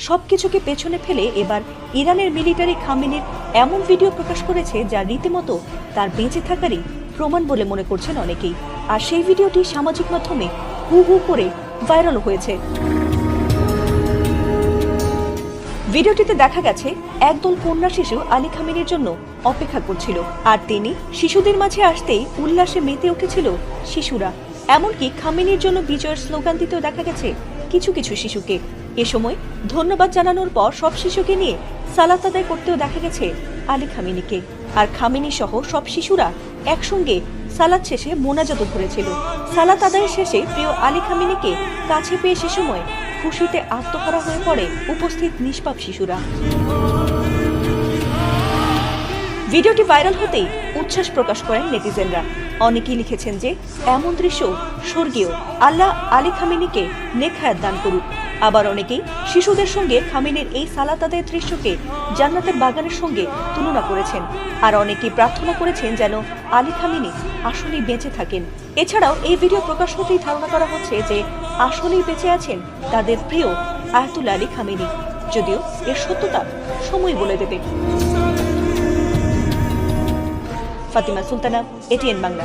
সবকিছুকে পেছনে ফেলে এবার ইরানের মিলিটারি খামেনির এমন ভিডিও প্রকাশ করেছে যা রীতিমতো তার বেঁচে থাকারই প্রমাণ বলে মনে করছেন অনেকেই। আর সেই ভিডিওটি সামাজিক মাধ্যমে হু হু করে ভাইরাল হয়েছে। ভিডিওটিতে দেখা গেছে একদল কন্যা শিশু আলী খামেনির জন্য অপেক্ষা করছিল, আর তিনি শিশুদের মাঝে আসতেই উল্লাসে মেতে উঠেছিল শিশুরা। এমনকি খামেনির জন্য বিজয়ের স্লোগান দিতেও দেখা গেছে কিছু কিছু শিশুকে। এ সময় ধন্যবাদ জানানোর পর সব শিশুকে নিয়ে সালাত আদায় করতেও দেখা গেছে আলী খামেনিকে। আর খামেনি সহ সব শিশুরা একসঙ্গে সালাত শেষে মোনাজাত ধরেছিল। সালাত আদায়ের শেষে প্রিয় আলী খামেনিকে কাছে পেয়ে সে সময় খুশিতে আত্মহারা হয়ে পড়ে উপস্থিত নিষ্পাপ শিশুরা। ভিডিওটি ভাইরাল হতেই উচ্ছ্বাস প্রকাশ করেন নেটিজেনরা। অনেকেই লিখেছেন যে এমন দৃশ্য স্বর্গীয়, আল্লাহ আলী খামেনিকে নেখায়াত দান করুক। আবার অনেকেই শিশুদের সঙ্গে খামেনির এই সালাত আদায়ের দৃশ্যকে জান্নাতের বাগানের সঙ্গে তুলনা করেছেন। আর অনেকেই প্রার্থনা করেছেন যেন আলী খামেনি আসলেই বেঁচে থাকেন। এছাড়াও এই ভিডিও প্রকাশ হতেই ধারণা করা হচ্ছে যে আসলেই বেঁচে আছেন তাদের প্রিয় আয়াতুল্লাহ আলী খামেনি, যদিও এর সত্যতা সময় বলে দেবে। ফাতিমা সুলতানা, এটিএন বাংলা।